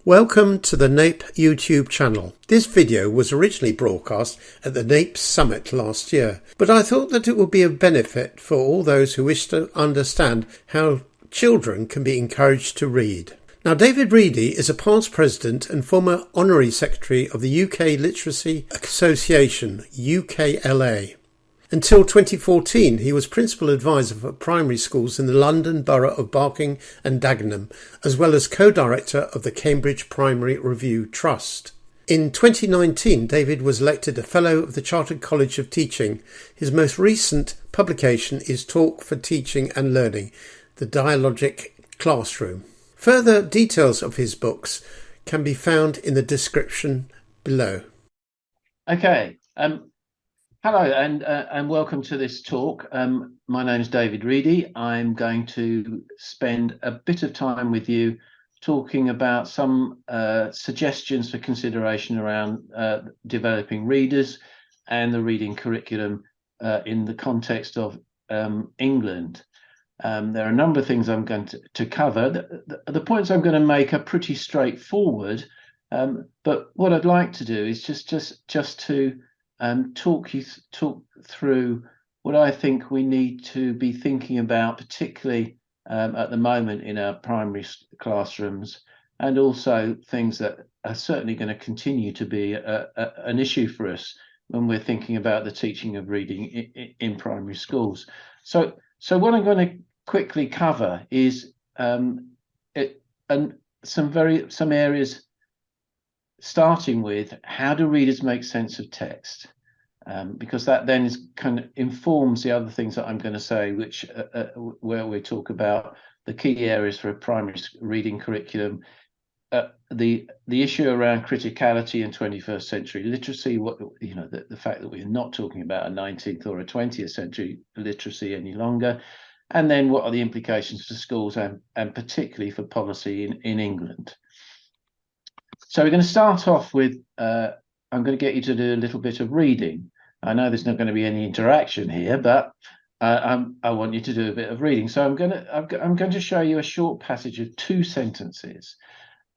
Welcome to the NAPE YouTube channel. This video was originally broadcast at the NAPE Summit last year, but I thought that it would be of benefit for all those who wish to understand how children can be encouraged to read. Now, David Reedy is a past president and former Honorary Secretary of the UK Literacy Association, UKLA. Until 2014, he was Principal Advisor for primary schools in the London Borough of Barking and Dagenham, as well as Co-Director of the Cambridge Primary Review Trust. In 2019, David was elected a Fellow of the Chartered College of Teaching. His most recent publication is Talk for Teaching and Learning, the Dialogic Classroom. Further details of his books can be found in the description below. Okay. Hello and welcome to this talk. My name is David Reedy. I'm going to spend a bit of time with you talking about some suggestions for consideration around developing readers and the reading curriculum in the context of England. There are a number of things I'm going to cover. The points I'm going to make are pretty straightforward, but what I'd like to do is just to talk through what I think we need to be thinking about, particularly at the moment in our primary classrooms, and also things that are certainly going to continue to be an issue for us when we're thinking about the teaching of reading in primary schools. So what I'm going to quickly cover is some areas, starting with how do readers make sense of text, because that then kind of informs the other things that I'm going to say, which where we talk about the key areas for a primary reading curriculum, the issue around criticality in 21st century literacy, the fact that we're not talking about a 19th or a 20th century literacy any longer, and then what are the implications for schools and particularly for policy in England. So we're going to start off with, I'm going to get you to do a little bit of reading. I know there's not going to be any interaction here, but I want you to do a bit of reading. So I'm going to show you a short passage of 2 sentences.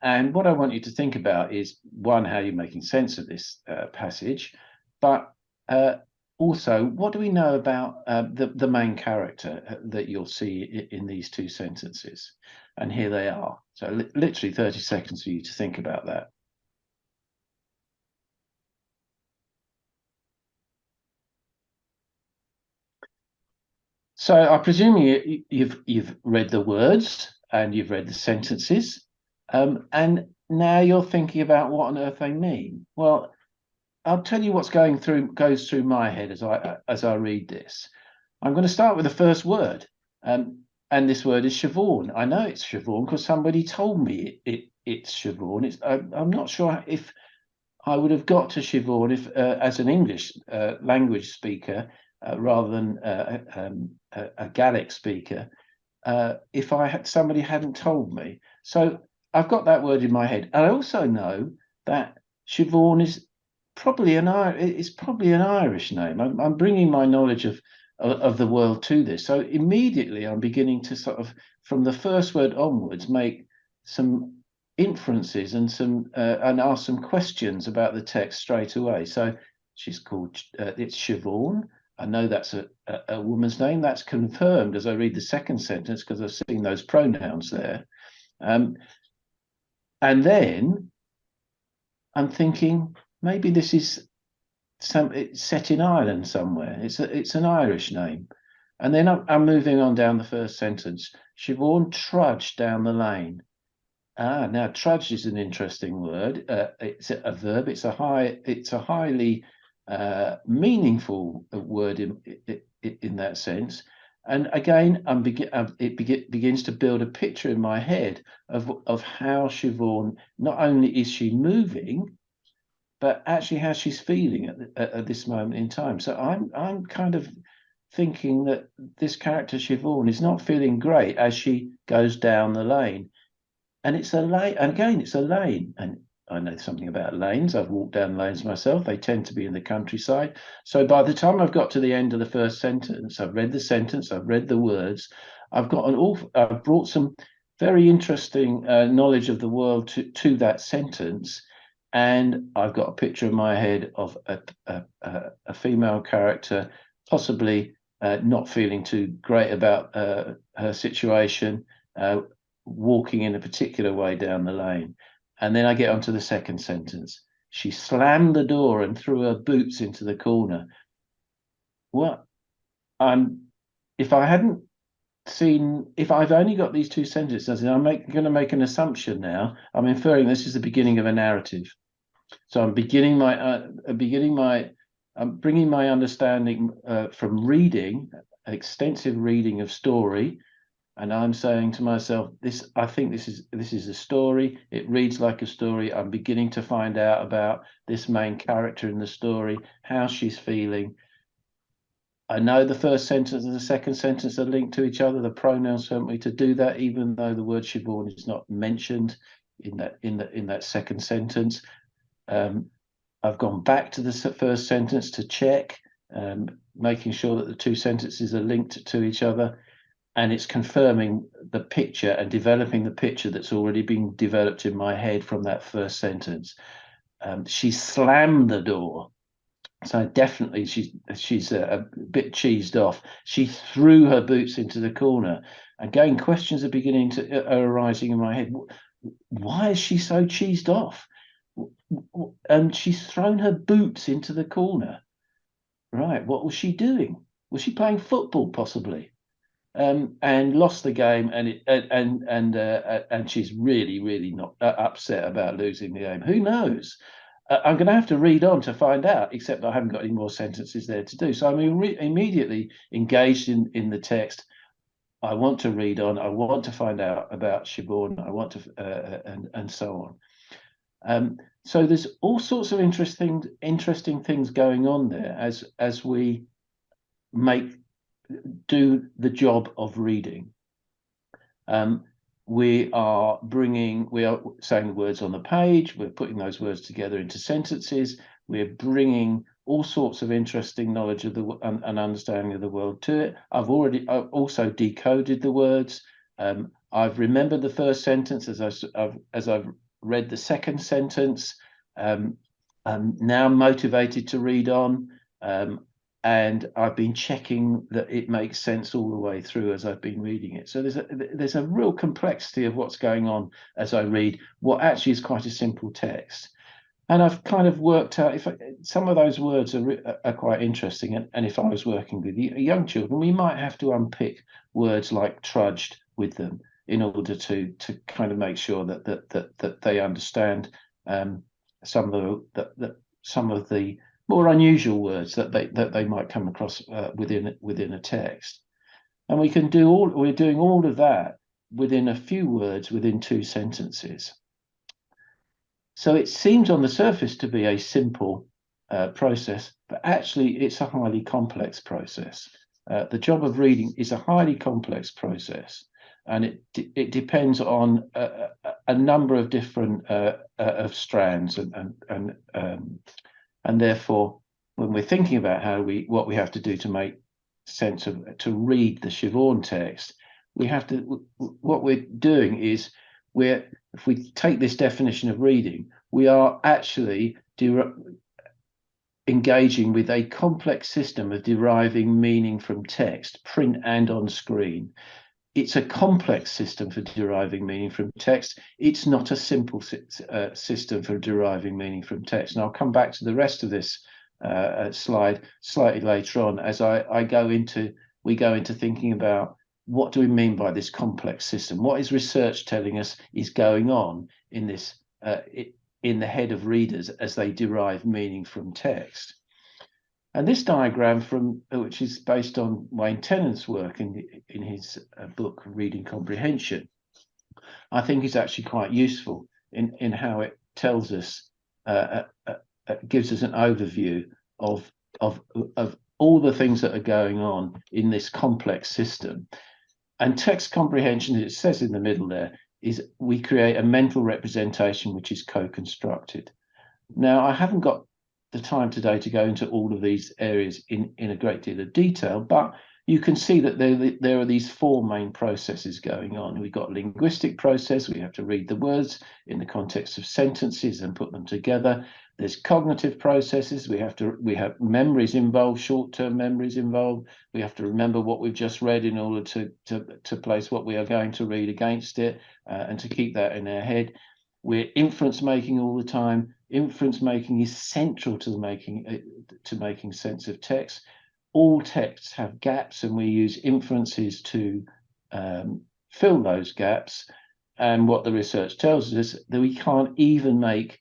And what I want you to think about is, one, how you're making sense of this passage, but also, what do we know about the main character that you'll see in these 2 sentences? And here they are. So literally 30 seconds for you to think about that. So I presume you've read the words and you've read the sentences, and now you're thinking about what on earth they mean. Well, I'll tell you what's goes through my head as I read this. I'm going to start with the first word, and this word is siobhan. I know it's siobhan because somebody told me it's siobhan. I'm not sure if I would have got to siobhan if, as an English language speaker, rather than a Gaelic speaker, if somebody hadn't told me. So I've got that word in my head. And I also know that siobhan is probably an Irish name. I'm bringing my knowledge of the world to this. So immediately I'm beginning to sort of, from the first word onwards, make some inferences and ask some questions about the text straight away. So she's called, it's siobhan. I know that's a woman's name. That's confirmed as I read the second sentence because I've seen those pronouns there. And then I'm thinking maybe this is it's set in Ireland somewhere. It's an Irish name. And then I'm moving on down the first sentence. Siobhan trudged down the lane. Now trudge is an interesting word. It's a verb. It's a highly meaningful word in that sense. And again, it begins to build a picture in my head of how siobhan, not only is she moving, but actually how she's feeling at this moment in time. So I'm kind of thinking that this character siobhan is not feeling great as she goes down the lane. And it's a lane, and again, it's a lane. And I know something about lanes. I've walked down lanes myself. They tend to be in the countryside. So by the time I've got to the end of the first sentence, I've read the sentence, I've read the words, I've brought some very interesting knowledge of the world to that sentence. And I've got a picture in my head of a female character, possibly not feeling too great about her situation, walking in a particular way down the lane. And then I get onto the second sentence. She slammed the door and threw her boots into the corner. Well, if I hadn't seen, if I've only got these two sentences, I'm going to make an assumption now. I'm inferring this is the beginning of a narrative. So I'm I'm bringing my understanding from reading, extensive reading of story, and I'm saying to myself, I think this is a story. It reads like a story. I'm beginning to find out about this main character in the story, how she's feeling. I know the first sentence and the second sentence are linked to each other. The pronouns help me to do that, even though the word Siobhan is not mentioned in that second sentence. I've gone back to the first sentence to check, making sure that the two sentences are linked to each other, and it's confirming the picture and developing the picture that's already been developed in my head from that first sentence. She slammed the door. So definitely she's a bit cheesed off. She threw her boots into the corner. Again, questions are arising in my head. Why is she so cheesed off? And she's thrown her boots into the corner. Right, what was she doing? Was she playing football possibly? And lost the game, and she's really not upset about losing the game. Who knows? I'm going to have to read on to find out, except I haven't got any more sentences there to do. So I'm immediately engaged in the text. I want to read on. I want to find out about Siobhan. I want to, and so on. So there's all sorts of interesting things going on there as we do the job of reading. We are saying the words on the page, we're putting those words together into sentences, we're bringing all sorts of interesting knowledge of and understanding of the world to it. I've also decoded the words. I've remembered the first sentence as I've read the second sentence. I'm now motivated to read on. And I've been checking that it makes sense all the way through as I've been reading it. So there's a real complexity of what's going on as I read what actually is quite a simple text. And I've kind of worked out some of those words are quite interesting. And if I was working with young children, we might have to unpick words like trudged with them in order to kind of make sure that they understand some of the more unusual words that they might come across within a text. And we're doing all of that within a few words, within two sentences. So it seems on the surface to be a simple process, but actually it's a highly complex process. The job of reading is a highly complex process, and it depends on a number of different of strands and therefore, when we're thinking about what we have to do to make sense to read the Siobhan text, what we're doing is if we take this definition of reading, we are actually engaging with a complex system of deriving meaning from text, print and on screen. It's a complex system for deriving meaning from text. It's not a simple system for deriving meaning from text. And I'll come back to the rest of this slide slightly later on as we go into thinking about what do we mean by this complex system? What is research telling us is going on in this in the head of readers as they derive meaning from text? And this diagram, which is based on Wayne Tennant's work in his book Reading Comprehension, I think is actually quite useful in how it tells us, gives us an overview of all the things that are going on in this complex system. And text comprehension, as it says in the middle there, is we create a mental representation which is co-constructed. Now, I haven't got the time today to go into all of these areas in a great deal of detail, but you can see that there are these four main processes going on. We've got linguistic process. We have to read the words in the context of sentences and put them together. There's cognitive processes. We have memories involved, short-term memories involved. We have to remember what we've just read in order to place what we are going to read against it, and to keep that in our head. We're inference making all the time. Inference making is central to making sense of text. All texts have gaps, and we use inferences to fill those gaps. And what the research tells us is that we can't even make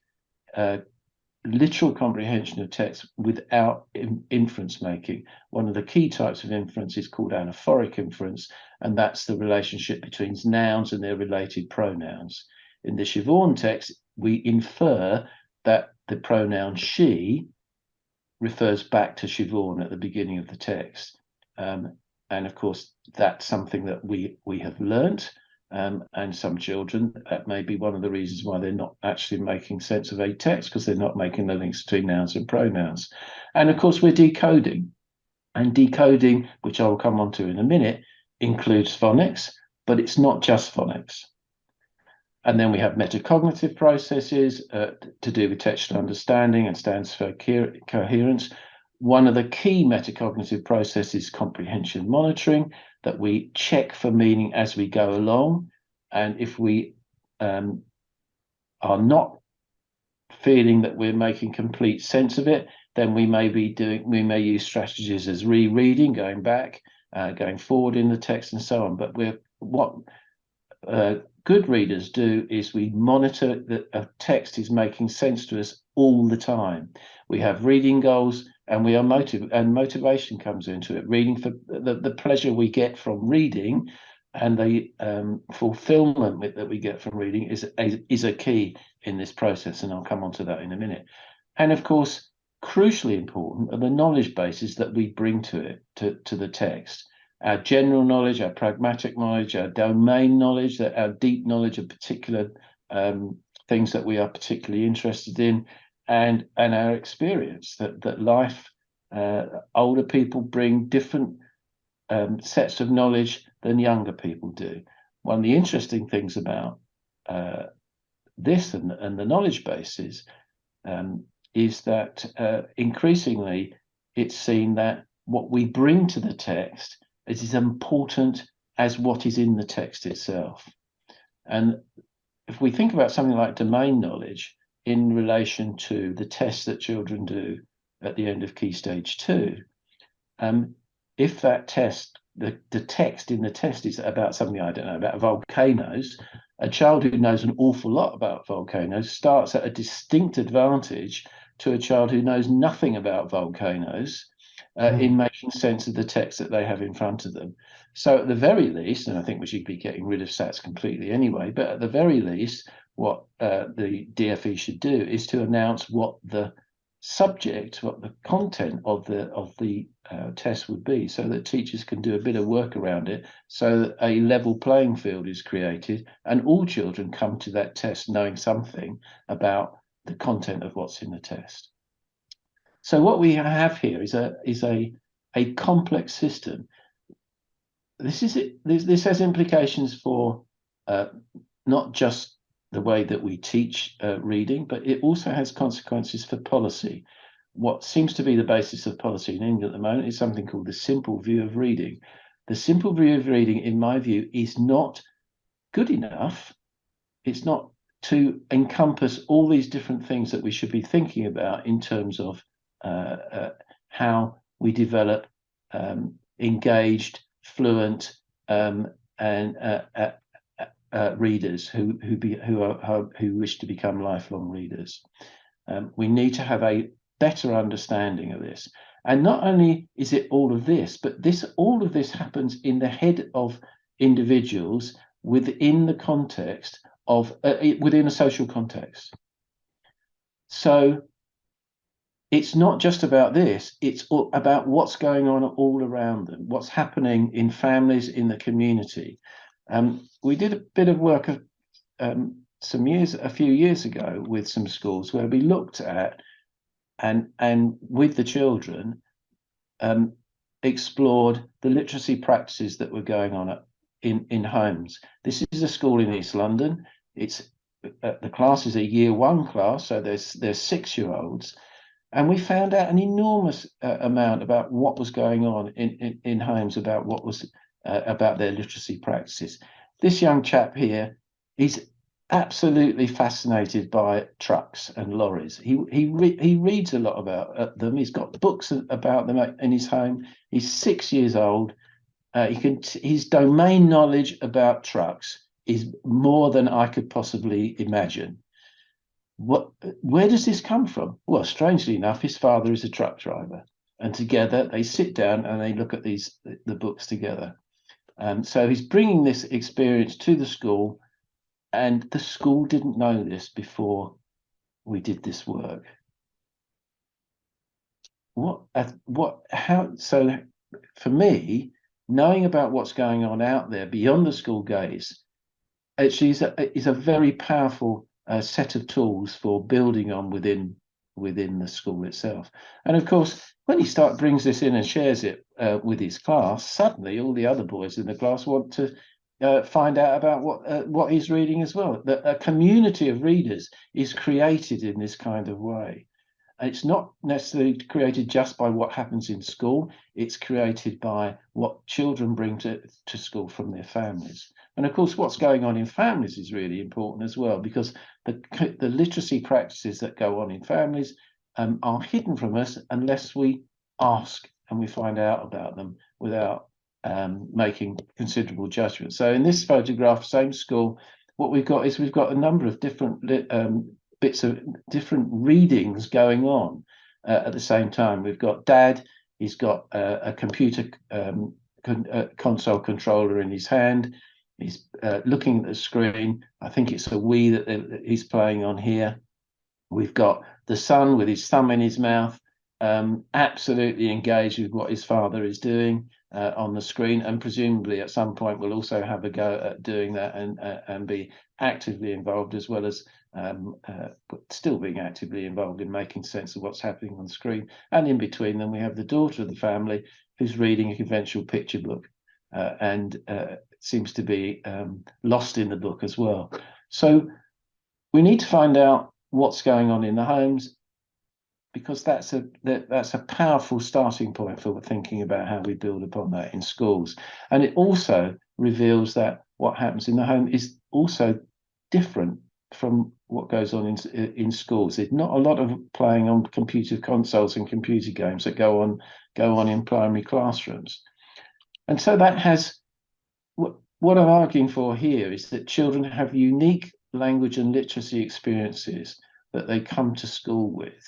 literal comprehension of text without inference making. One of the key types of inference is called anaphoric inference, and that's the relationship between nouns and their related pronouns. In the Siobhan text, we infer that the pronoun she refers back to Siobhan at the beginning of the text. And of course, that's something that we have learnt, and some children, that may be one of the reasons why they're not actually making sense of a text, because they're not making the links between nouns and pronouns. And of course, we're decoding. And decoding, which I will come on to in a minute, includes phonics, but it's not just phonics. And then we have metacognitive processes to do with textual understanding and stands for coherence. One of the key metacognitive processes is comprehension monitoring, that we check for meaning as we go along. And if we are not feeling that we're making complete sense of it, then we may use strategies as rereading, going back, going forward in the text, and so on. But what good readers do is we monitor that a text is making sense to us all the time. We have reading goals, and we are motivation comes into it. Reading for the pleasure we get from reading, and the fulfillment that we get from reading is a key in this process, and I'll come on to that in a minute. And of course, crucially important are the knowledge bases that we bring to the text. Our general knowledge, our pragmatic knowledge, our domain knowledge, our deep knowledge of particular things that we are particularly interested in, and our experience that life, older people bring different sets of knowledge than younger people do. One of the interesting things about this and the knowledge bases is that increasingly it's seen that what we bring to the text is as important as what is in the text itself. And if we think about something like domain knowledge in relation to the tests that children do at the end of Key Stage 2, if that test, the text in the test is about something, I don't know, about volcanoes, a child who knows an awful lot about volcanoes starts at a distinct advantage to a child who knows nothing about volcanoes in making sense of the text that they have in front of them. So at the very least, and I think we should be getting rid of SATs completely anyway, but at the very least, what the DFE should do is to announce what the subject, what the content of the test would be, so that teachers can do a bit of work around it, so that a level playing field is created and all children come to that test knowing something about the content of what's in the test. So what we have here is a complex system. This has implications for not just the way that we teach reading, but it also has consequences for policy. What seems to be the basis of policy in England at the moment is something called the simple view of reading. The simple view of reading, in my view, is not good enough. It's not to encompass all these different things that we should be thinking about in terms of how we develop engaged, fluent, and readers who wish to become lifelong readers. We need to have a better understanding of this. And not only is it all of this, but all of this happens in the head of individuals within the context of within a social context. So it's not just about this, it's about what's going on all around them, what's happening in families, in the community. We did a bit of work a few years ago with some schools where we looked at and with the children explored the literacy practices that were going on in homes. This is a school in East London. It's the class is a year one class, so there's 6-year-olds, and we found out an enormous amount about what was going on in homes, about what was about their literacy practices. This young chap here, he's absolutely fascinated by trucks and lorries. He reads a lot about them. He's got books about them in his home. He's 6 years old. His domain knowledge about trucks is more than I could possibly imagine. Where does this come from? Well, strangely enough, his father is a truck driver, and together they sit down and they look at the books together. So he's bringing this experience to the school, and the school didn't know this before we did this work. So for me, knowing about what's going on out there beyond the school gates actually is a very powerful set of tools for building on within the school itself. And of course, when he brings this in and shares it with his class, suddenly all the other boys in the class want to find out about what he's reading as well. A community of readers is created in this kind of way. And it's not necessarily created just by what happens in school. It's created by what children bring to school from their families. And of course, what's going on in families is really important as well, because the literacy practices that go on in families are hidden from us unless we ask and we find out about them without making considerable judgments. So in this photograph, same school, what we've got a number of different bits of different readings going on at the same time. We've got Dad, he's got a computer console controller in his hand. He's looking at the screen. I think it's a Wii that he's playing on here. We've got the son with his thumb in his mouth, absolutely engaged with what his father is doing on the screen, and presumably at some point will also have a go at doing that and be actively involved, as well as still being actively involved in making sense of what's happening on the screen. And in between them, we have the daughter of the family who's reading a conventional picture book and seems to be lost in the book as well. So we need to find out what's going on in the homes, because that's a powerful starting point for thinking about how we build upon that in schools. And it also reveals that what happens in the home is also different from what goes on in schools. There's not a lot of playing on computer consoles and computer games that go on in primary classrooms. And so that has what I'm arguing for here is that children have unique language and literacy experiences that they come to school with.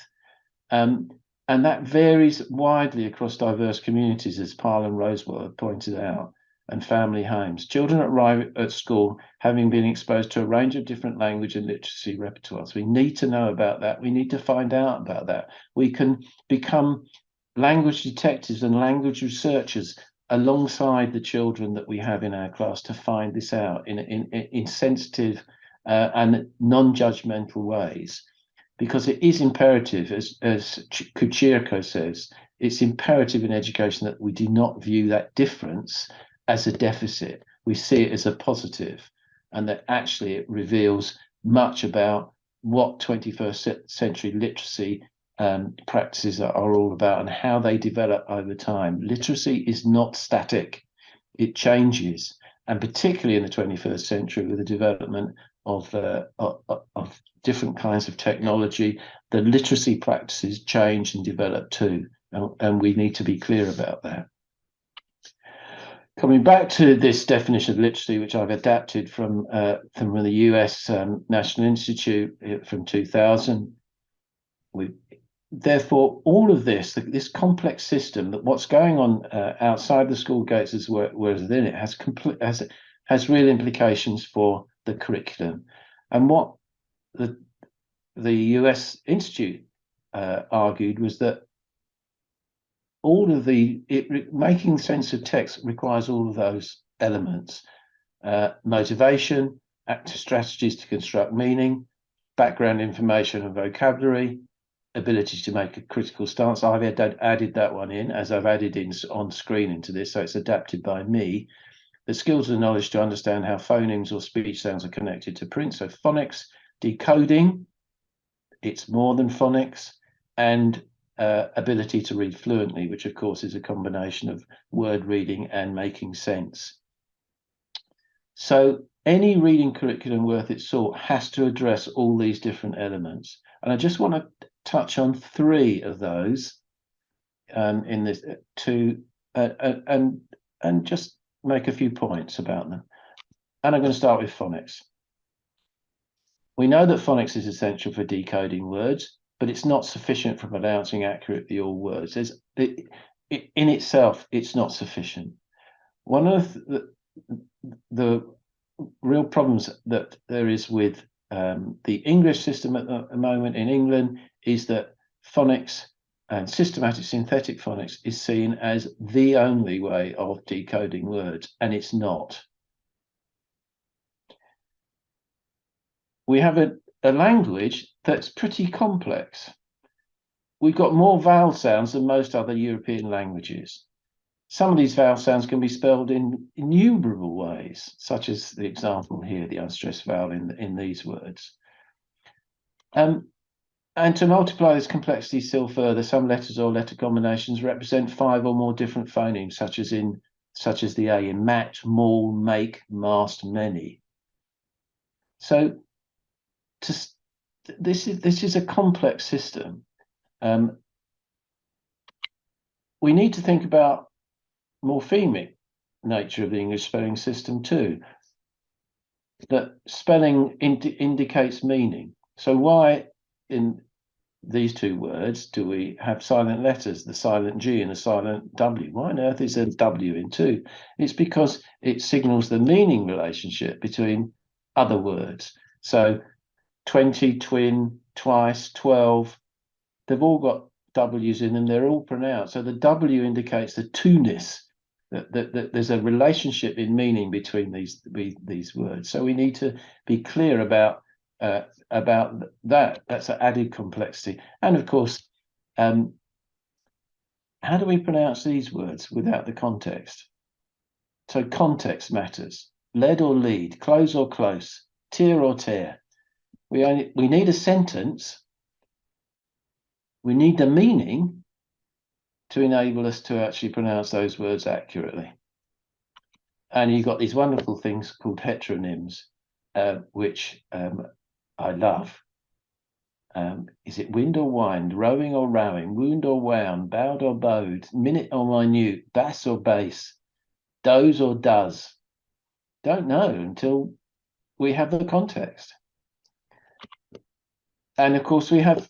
And that varies widely across diverse communities, as Parl and Rosewell have pointed out, and family homes. Children arrive at school having been exposed to a range of different language and literacy repertoires. We need to know about that. We need to find out about that. We can become language detectives and language researchers alongside the children that we have in our class to find this out in sensitive and non-judgmental ways. Because it is imperative, as Kuchirko says, it's imperative in education that we do not view that difference as a deficit. We see it as a positive, and that actually it reveals much about what 21st century literacy practices are all about and how they develop over time. Literacy is not static, it changes, and particularly in the 21st century with the development of different kinds of technology, the literacy practices change and develop too, and we need to be clear about that. Coming back to this definition of literacy, which I've adapted from the US National Institute from 2000, therefore all of this complex system, that what's going on outside the school gates as well as within it, has real implications for the curriculum. And what the US Institute argued was that all of making sense of text requires all of those elements: motivation, active strategies to construct meaning, background information and vocabulary, ability to make a critical stance. I've added that one in, as I've added in on screen into this, so it's adapted by me. The skills and knowledge to understand how phonemes or speech sounds are connected to print. So phonics, decoding, it's more than phonics, and ability to read fluently, which of course is a combination of word reading and making sense. So any reading curriculum worth its salt has to address all these different elements. And I just want to touch on 3 of those in this and just make a few points about them. And I'm going to start with phonics. We know that phonics is essential for decoding words, but it's not sufficient for pronouncing accurately all words. In itself, it's not sufficient. One of the real problems that there is with the English system at the moment in England is that phonics and systematic synthetic phonics is seen as the only way of decoding words, and it's not. We have a language that's pretty complex. We've got more vowel sounds than most other European languages. Some of these vowel sounds can be spelled in innumerable ways, such as the example here, the unstressed vowel in these words. And to multiply this complexity still further, some letters or letter combinations represent 5 or more different phonemes, such as the A in mat, mall, make, mast, many. So this is a complex system. We need to think about morphemic nature of the English spelling system too. That spelling indicates meaning. So why in these 2 words do we have silent letters, the silent G and the silent W? Why on earth is there a W in 2? It's because it signals the meaning relationship between other words. So 20, twin, twice, 12, they've all got W's in them, they're all pronounced. So the W indicates the two-ness, that there's a relationship in meaning between these words. So we need to be clear about that. That's an added complexity. And of course, how do we pronounce these words without the context? So context matters. Lead or lead, close or close, tear or tear. We need a sentence. We need the meaning to enable us to actually pronounce those words accurately. And you've got these wonderful things called heteronyms, which I love. Is it wind or wind, rowing or rowing, wound or wound, bowed or bowed, minute or minute, bass or bass, does or does? Don't know until we have the context. And of course, we have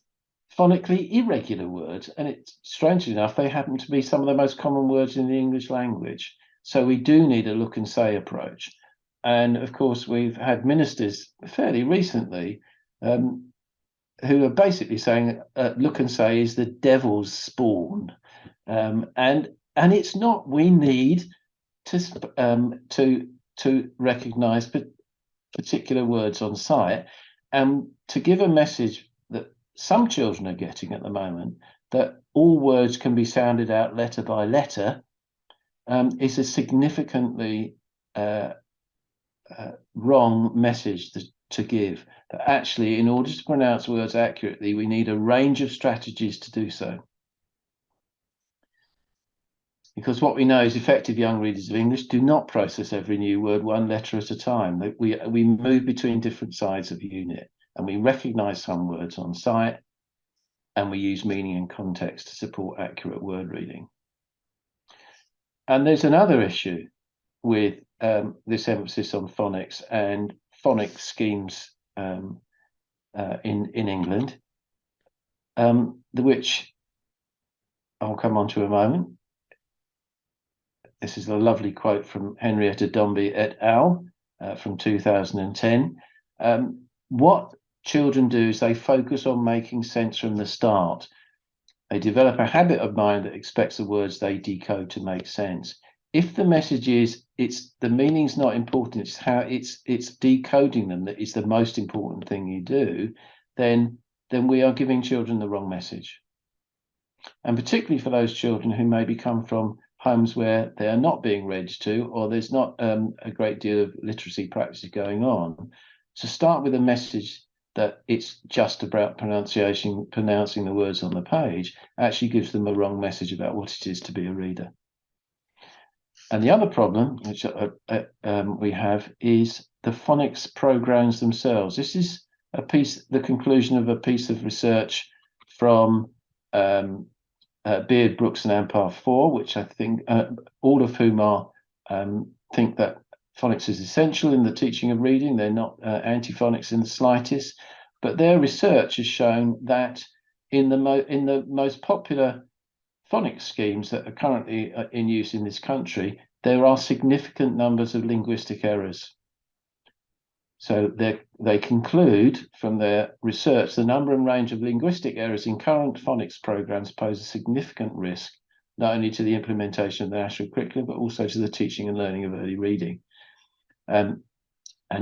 phonically irregular words, and it's strangely enough, they happen to be some of the most common words in the English language. So we do need a look and say approach. And of course, we've had ministers fairly recently who are basically saying look and say is the devil's spawn. And it's not. We need to recognize particular words on site, and to give a message that some children are getting at the moment, that all words can be sounded out letter by letter, is a significantly wrong message to give. That actually, in order to pronounce words accurately, we need a range of strategies to do so. Because what we know is effective young readers of English do not process every new word 1 letter at a time. We move between different sides of the unit, and we recognise some words on sight, and we use meaning and context to support accurate word reading. And there's another issue with this emphasis on phonics and phonic schemes in England, which I'll come on to in a moment. This is a lovely quote from Henrietta Dombey et al. From 2010. What children do is they focus on making sense from the start. They develop a habit of mind that expects the words they decode to make sense. If the message is the meaning's not important, it's how it's decoding them that is the most important thing you do, then then we are giving children the wrong message. And particularly for those children who maybe come from homes where they are not being read to, or there's not a great deal of literacy practice going on, to start with a message that it's just about pronouncing the words on the page actually gives them a wrong message about what it is to be a reader. And the other problem which we have is the phonics programs themselves. This is the conclusion of a piece of research from Beard, Brooks and Ampar 4, which I think all of whom are think that phonics is essential in the teaching of reading. They're not anti-phonics in the slightest, but their research has shown that in the most popular phonics schemes that are currently in use in this country, there are significant numbers of linguistic errors. So they conclude from their research the number and range of linguistic errors in current phonics programs pose a significant risk, not only to the implementation of the national curriculum, but also to the teaching and learning of early reading. And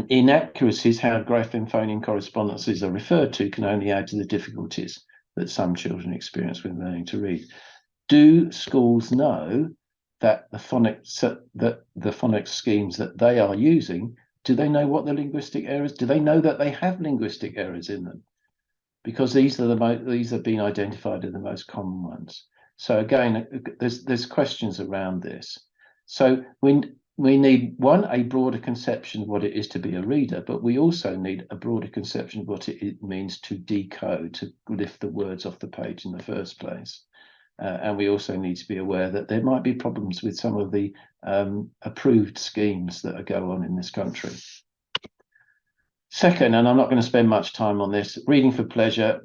inaccuracies, how graph-phoneme correspondences are referred to, can only add to the difficulties that some children experience with learning to read. Do schools know that the phonics schemes that they are using, do they know what the linguistic errors? Do they know that they have linguistic errors in them? Because these have been identified as the most common ones. So again, there's questions around this. So we need, a broader conception of what it is to be a reader, but we also need a broader conception of what it means to decode, to lift the words off the page in the first place. And we also need to be aware that there might be problems with some of the approved schemes that go on in this country. Second, and I'm not going to spend much time on this, reading for pleasure.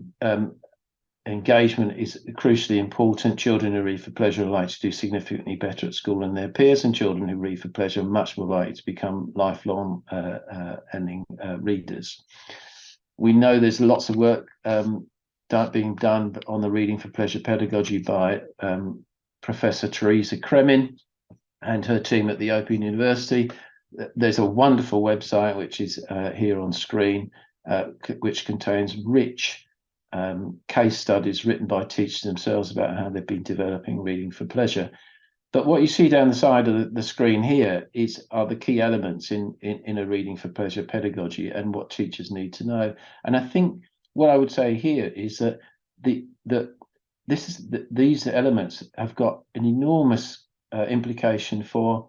Engagement is crucially important. Children who read for pleasure are likely to do significantly better at school than their peers, and children who read for pleasure are much more likely to become lifelong readers. We know there's lots of work being done on the reading for pleasure pedagogy by Professor Teresa Kremin and her team at the Open University. There's a wonderful website which is here on screen, which contains rich case studies written by teachers themselves about how they've been developing reading for pleasure. But what you see down the side of the screen here are the key elements in a reading for pleasure pedagogy and what teachers need to know. And I think what I would say here is that these elements have got an enormous implication for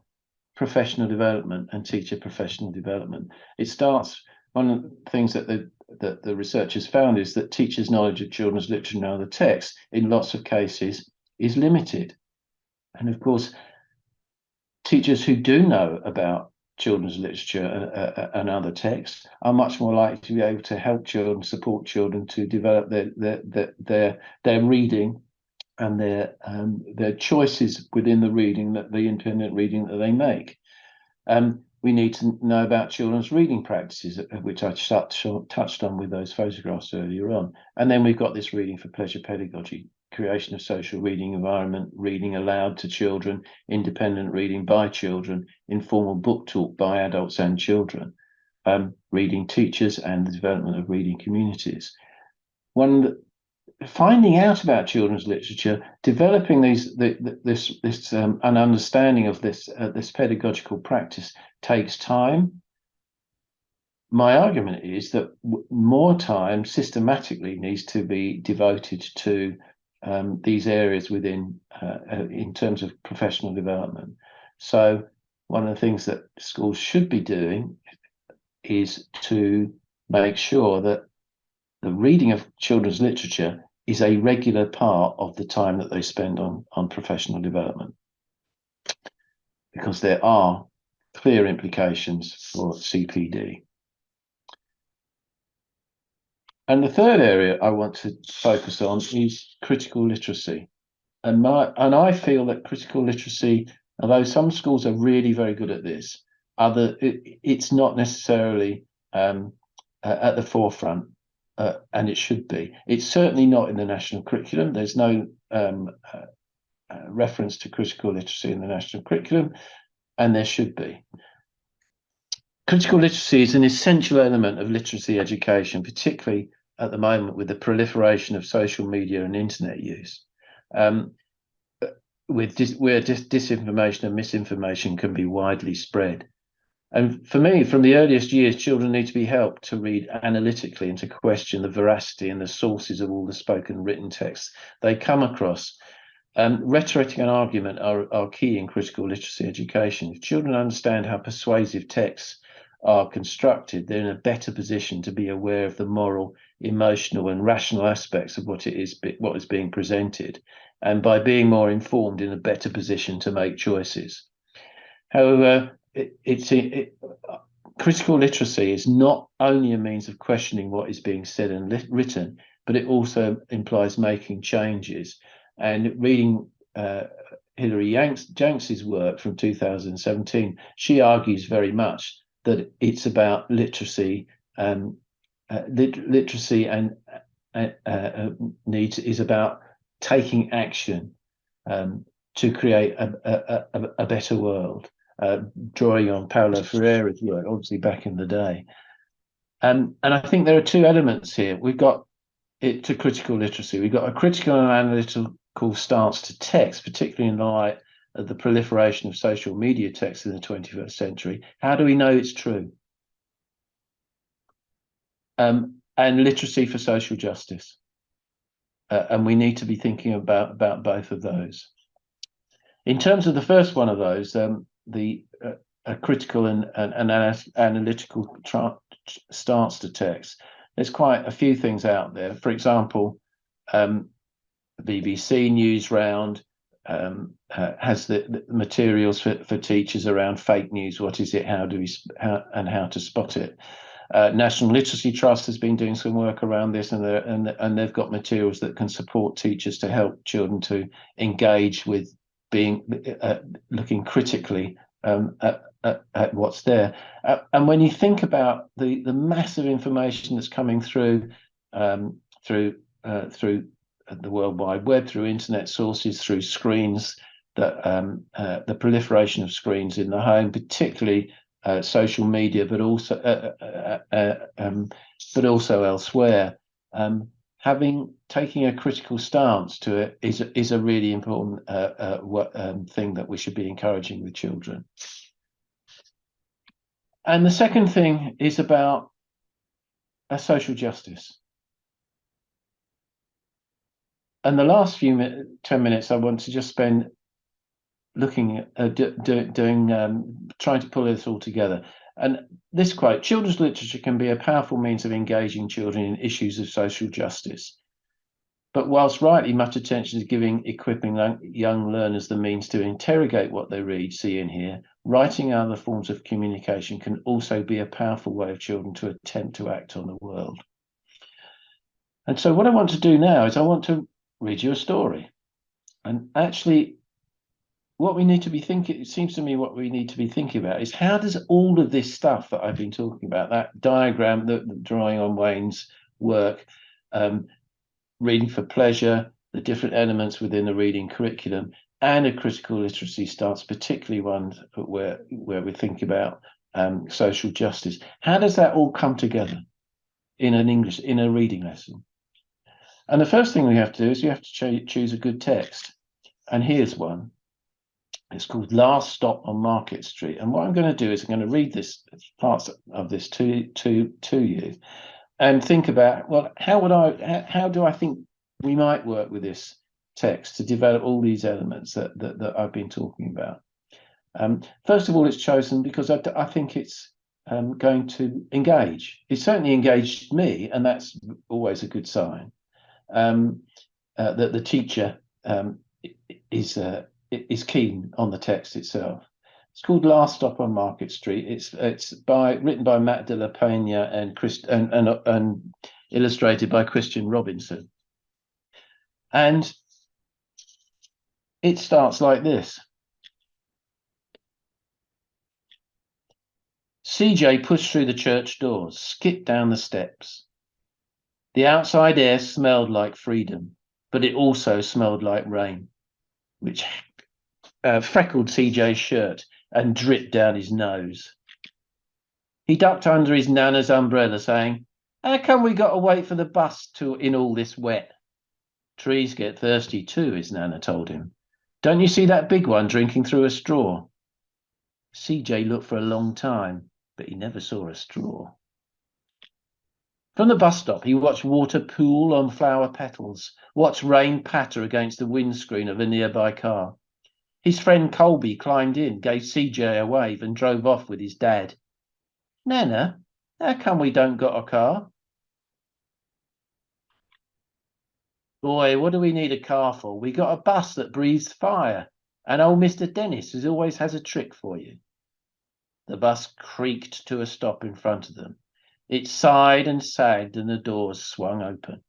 professional development and teacher professional development. It starts, one of the things that the researchers found is that teachers' knowledge of children's literature and other texts in lots of cases is limited. And of course, teachers who do know about children's literature and other texts are much more likely to be able to help children, support children to develop their reading and their choices within the reading, the independent reading that they make. We need to know about children's reading practices, which I touched on with those photographs earlier on. And then we've got this reading for pleasure pedagogy, creation of social reading environment, reading aloud to children, independent reading by children, informal book talk by adults and children, reading teachers, and the development of reading communities. Finding out about children's literature, developing an understanding of this pedagogical practice takes time. My argument is that more time systematically needs to be devoted to these areas within in terms of professional development. So one of the things that schools should be doing is to make sure that the reading of children's literature is a regular part of the time that they spend on professional development, because there are clear implications for CPD. And the third area I want to focus on is critical literacy. And I feel that critical literacy, although some schools are really very good at this, it's not necessarily at the forefront, and it should be. It's certainly not in the national curriculum. There's no reference to critical literacy in the national curriculum, and there should be. Critical literacy is an essential element of literacy education, particularly at the moment with the proliferation of social media and internet use, where disinformation and misinformation can be widely spread. And for me, from the earliest years, children need to be helped to read analytically and to question the veracity and the sources of all the spoken and written texts they come across. Rhetoric and argument are key in critical literacy education. If children understand how persuasive texts are constructed, they're in a better position to be aware of the moral, emotional, and rational aspects of what is being presented, and by being more informed, in a better position to make choices. However, critical literacy is not only a means of questioning what is being said and written, but it also implies making changes. And reading Hilary Janks's work from 2017, she argues very much that it's about literacy. Literacy and needs is about taking action to create a better world. Drawing on Paulo Frereira's work, obviously back in the day. And I think there are two elements here. We've got it to critical literacy. We've got a critical and analytical stance to text, particularly in light of the proliferation of social media text in the 21st century. How do we know it's true? And literacy for social justice. And we need to be thinking about both of those. In terms of the first one of those, a critical and analytical stance to text, there's quite a few things out there. For example, the BBC News Round has the materials for teachers around fake news. What is it? How to spot it? National Literacy Trust has been doing some work around this, and they've got materials that can support teachers to help children to engage with looking critically at what's there. And when you think about the massive information that's coming through the World Wide Web, through internet sources, through screens, that the proliferation of screens in the home, particularly social media, but also elsewhere, taking a critical stance to it is a really important thing that we should be encouraging with children. And the second thing is about social justice. And the last 10 minutes I want to just spend looking at trying to pull this all together. And this quote: children's literature can be a powerful means of engaging children in issues of social justice. But whilst rightly much attention is equipping young learners the means to interrogate what they read, see, and hear, writing and other forms of communication can also be a powerful way of children to attempt to act on the world. And so what I want to do now is I want to read you a story. And actually, what we need to be thinking, it seems to me what we need to be thinking about is, how does all of this stuff that I've been talking about, that diagram, the drawing on Wayne's work, reading for pleasure, the different elements within the reading curriculum, and a critical literacy stance, particularly one where we think about social justice, how does that all come together in a reading lesson? And the first thing we have to do is you have to choose a good text. And here's one. It's called Last Stop on Market Street. And what I'm going to do is I'm going to read this parts of this to you, and think about, well, how do I think we might work with this text to develop all these elements that I've been talking about. First of all, it's chosen because I think it's going to engage. It certainly engaged me, and that's always a good sign. That the teacher is keen on the text itself. It's called Last Stop on Market Street. It's written by Matt de la Peña and illustrated by Christian Robinson. And it starts like this. CJ pushed through the church doors, skipped down the steps. The outside air smelled like freedom, but it also smelled like rain, which freckled CJ's shirt and dripped down his nose. He ducked under his Nana's umbrella, saying, How come we got to wait for the bus in all this wet? Trees get thirsty too, his Nana told him. Don't you see that big one drinking through a straw? CJ looked for a long time, but he never saw a straw. From the bus stop, he watched water pool on flower petals, watched rain patter against the windscreen of a nearby car. His friend Colby climbed in, gave CJ a wave, and drove off with his dad. Nana, how come we don't got a car? Boy, what do we need a car for? We got a bus that breathes fire, and old Mr. Dennis always has a trick for you. The bus creaked to a stop in front of them. It sighed and sagged, and the doors swung open.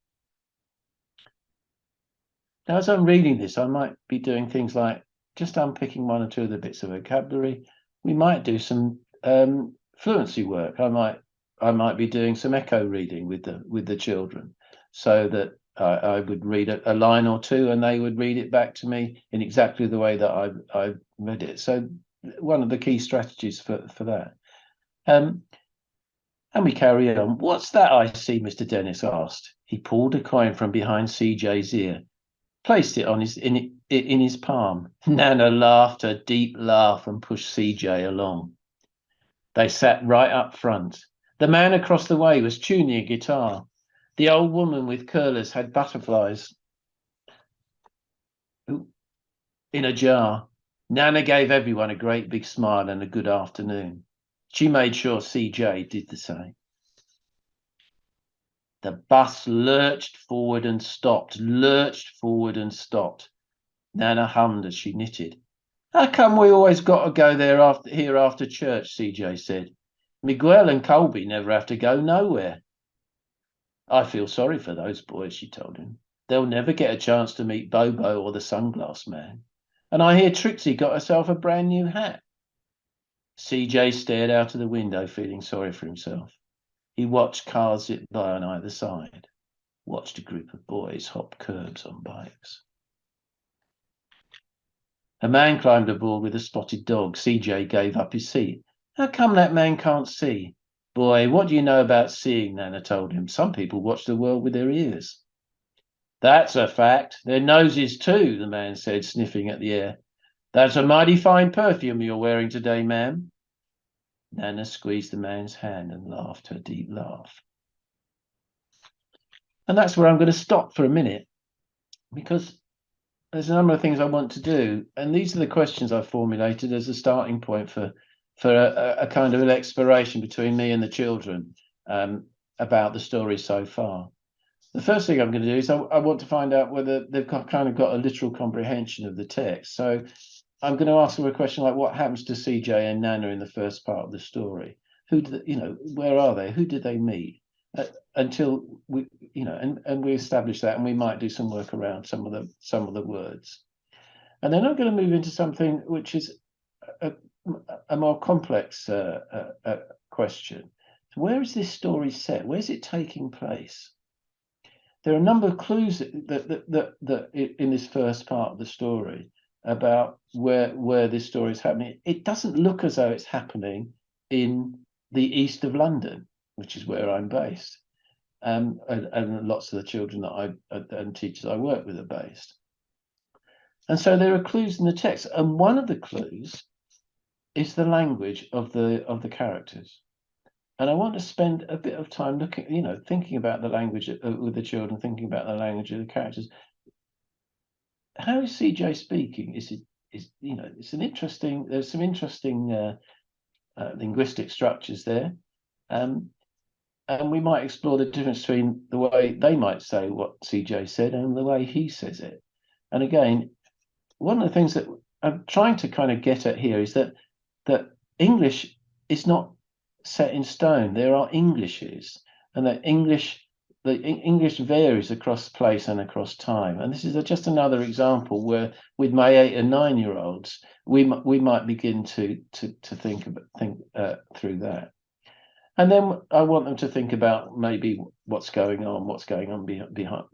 Now, as I'm reading this, I might be doing things like just unpicking one or two of the bits of vocabulary. We might do some fluency work. I might be doing some echo reading with the children, so that I would read a line or two, and they would read it back to me in exactly the way that I read it. So one of the key strategies for that. And we carry on. What's that I see? Mr. Dennis asked. He pulled a coin from behind CJ's ear, placed it on in his palm. Nana laughed a deep laugh and pushed CJ along. They sat right up front. The man across the way was tuning a guitar. The old woman with curlers had butterflies in a jar. Nana gave everyone a great big smile and a good afternoon. She made sure CJ did the same. The bus lurched forward and stopped, Nana hummed as she knitted. How come we always got to go here after church, CJ said. Miguel and Colby never have to go nowhere. I feel sorry for those boys, she told him. They'll never get a chance to meet Bobo or the sunglass man. And I hear Trixie got herself a brand new hat. CJ stared out of the window, feeling sorry for himself. He watched cars zip by on either side, watched a group of boys hop curbs on bikes. A man climbed aboard with a spotted dog. CJ gave up his seat. How come that man can't see? Boy, what do you know about seeing? Nana told him. Some people watch the world with their ears. That's a fact. Their noses too, the man said, sniffing at the air. That's a mighty fine perfume you're wearing today, ma'am. Nana squeezed the man's hand and laughed her deep laugh. And that's where I'm going to stop for a minute, because there's a number of things I want to do. And these are the questions I've formulated as a starting point for a kind of an exploration between me and the children about the story so far. The first thing I'm going to do is I want to find out whether they've got a literal comprehension of the text. So I'm going to ask them a question like, what happens to CJ and Nana in the first part of the story? Where are they? Who did they meet? Until we, and we establish that, and we might do some work around some of the words. And then I'm going to move into something which is a more complex question. Where is this story set? Where's it taking place? There are a number of clues that in this first part of the story about where this story is happening. It doesn't look as though it's happening in the east of London, which is where I'm based, and lots of the children and teachers I work with are based. And so there are clues in the text, and one of the clues is the language of the characters. And I want to spend a bit of time thinking about the language with the children, thinking about the language of the characters. How is CJ speaking? There's some interesting linguistic structures there. And we might explore the difference between the way they might say what CJ said and the way he says it. And again, one of the things that I'm trying to kind of get at here is that English is not set in stone. There are Englishes, and the English varies across place and across time. And this is just another example where, with my 8 and 9-year-olds, we might begin to think through that. And then I want them to think about maybe what's going on behind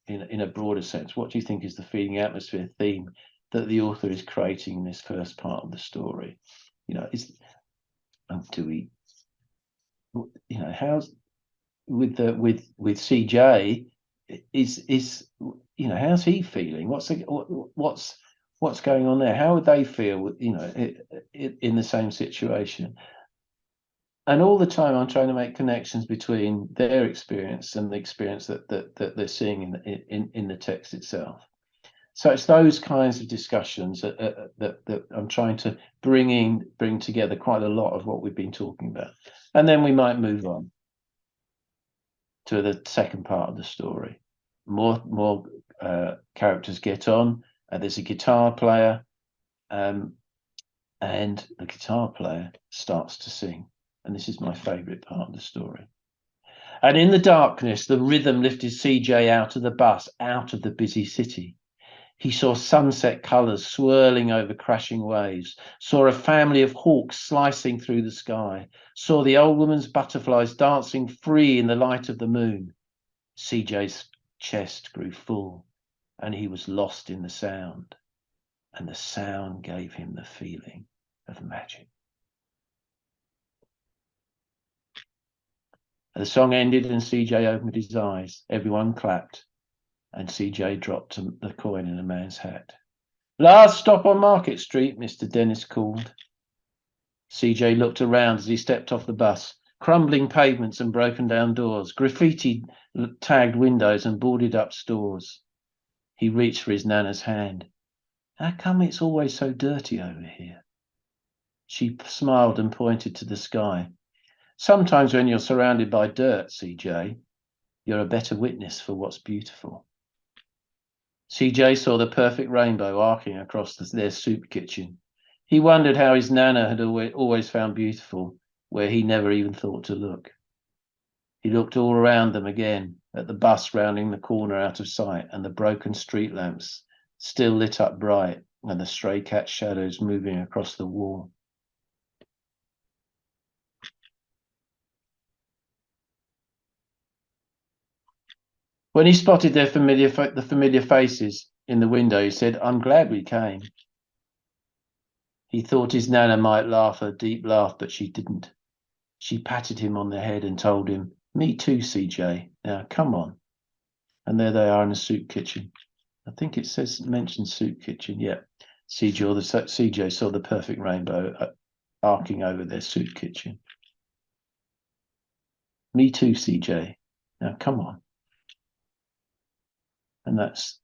in a broader sense. What do you think is the feeling, atmosphere, theme that the author is creating in this first part of the story? How's CJ is how's he feeling? What's going on there? How would they feel? In the same situation. And all the time, I'm trying to make connections between their experience and the experience that they're seeing in the text itself. So it's those kinds of discussions that I'm trying to bring together quite a lot of what we've been talking about, and then we might move on to the second part of the story. More characters get on. There's a guitar player, and the guitar player starts to sing. And this is my favourite part of the story. And in the darkness, the rhythm lifted CJ out of the bus, out of the busy city. He saw sunset colours swirling over crashing waves, saw a family of hawks slicing through the sky, saw the old woman's butterflies dancing free in the light of the moon. CJ's chest grew full, and he was lost in the sound, and the sound gave him the feeling of magic. The song ended and CJ opened his eyes. Everyone clapped, and CJ dropped the coin in a man's hat. "Last stop on Market Street," Mr. Dennis called. CJ looked around as he stepped off the bus. Crumbling pavements and broken down doors, graffiti tagged windows and boarded up stores. He reached for his Nana's hand. "How come it's always so dirty over here?" She smiled and pointed to the sky. "Sometimes when you're surrounded by dirt, CJ, you're a better witness for what's beautiful." CJ saw the perfect rainbow arcing across their soup kitchen. He wondered how his Nana had always found beautiful where he never even thought to look. He looked all around them again, at the bus rounding the corner out of sight, and the broken street lamps still lit up bright, and the stray cat shadows moving across the wall. When he spotted the familiar faces in the window, he said, "I'm glad we came." He thought his Nana might laugh a deep laugh, but she didn't. She patted him on the head and told him, "Me too, CJ. Now, come on." And there they are in a soup kitchen. I think it mentions soup kitchen. Yeah. CJ saw the perfect rainbow arcing over their soup kitchen. "Me too, CJ. Now, come on." And that's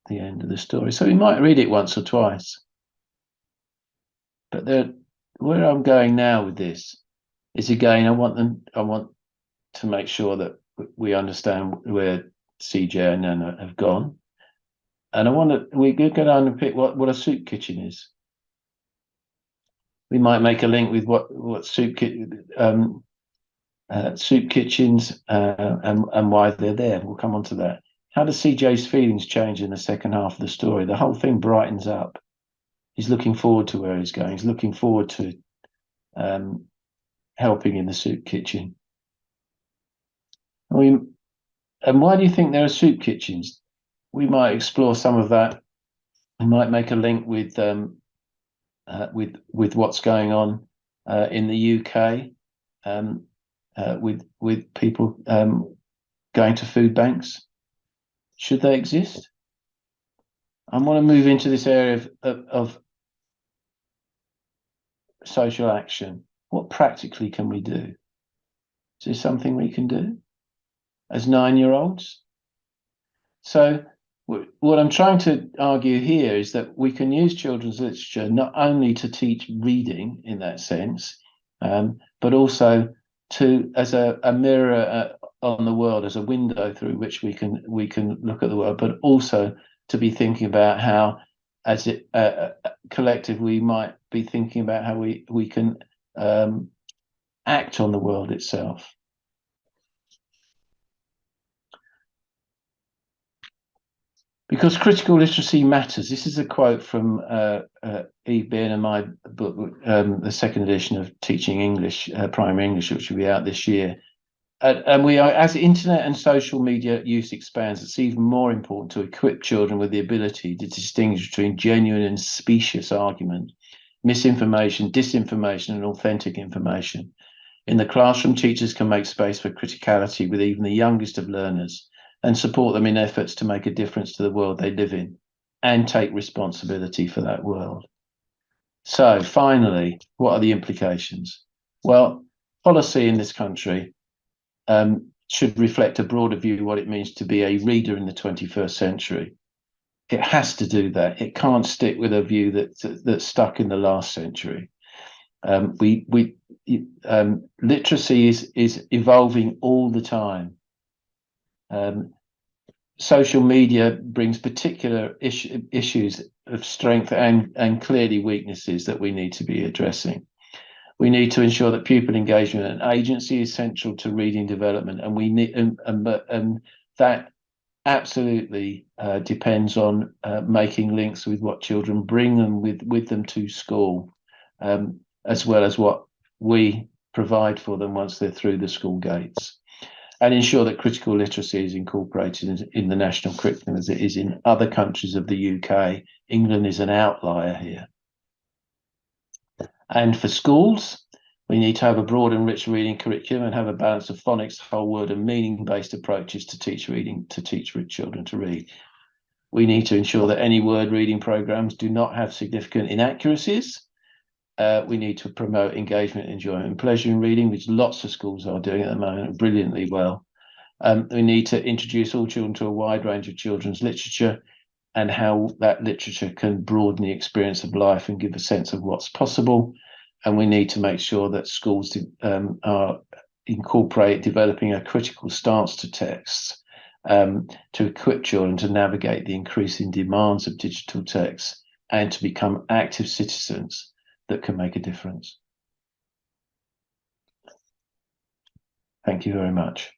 the end of the story. So we might read it once or twice. But where I'm going now with this is, again, I want to make sure that we understand where CJ and Nana have gone, and we're going to unpick what a soup kitchen is. We might make a link with what soup kitchens and why they're there. We'll come on to that. How do CJ's feelings change in the second half of the story? The whole thing brightens up. He's looking forward to where he's going. He's looking forward to helping in the soup kitchen. And why do you think there are soup kitchens? We might explore some of that. We might make a link with what's going on in the UK, with people going to food banks. Should they exist? I want to move into this area of social action. What practically can we do? Is there something we can do as 9-year-olds? So what I'm trying to argue here is that we can use children's literature not only to teach reading in that sense, but also as a mirror on the world, as a window through which we can look at the world, but also to be thinking about how, as a collective, we might be thinking about how we can act on the world itself. Because critical literacy matters. This is a quote from E. Bean and my book, the second edition of Teaching English, Primary English, which will be out this year. And we are, as internet and social media use expands, it's even more important to equip children with the ability to distinguish between genuine and specious argument, misinformation, disinformation, and authentic information. In the classroom, teachers can make space for criticality with even the youngest of learners and support them in efforts to make a difference to the world they live in and take responsibility for that world. So finally, what are the implications? Well, policy in this country should reflect a broader view of what it means to be a reader in the 21st century. It has to do that. It can't stick with a view that's stuck in the last century. Literacy is evolving all the time. Social media brings particular issues of strength and clearly weaknesses that we need to be addressing. We need to ensure that pupil engagement and agency is central to reading development, and we need and that absolutely depends on making links with what children bring them with them to school, as well as what we provide for them once they're through the school gates, and ensure that critical literacy is incorporated in the national curriculum as it is in other countries of the UK. England is an outlier here. And for schools, we need to have a broad and rich reading curriculum and have a balance of phonics, whole word and meaning-based approaches to teach children to read. We need to ensure that any word reading programs do not have significant inaccuracies. We need to promote engagement, enjoyment and pleasure in reading, which lots of schools are doing at the moment brilliantly well. We need to introduce all children to a wide range of children's literature and how that literature can broaden the experience of life and give a sense of what's possible. And we need to make sure that schools incorporate developing a critical stance to texts to equip children to navigate the increasing demands of digital texts and to become active citizens that can make a difference. Thank you very much.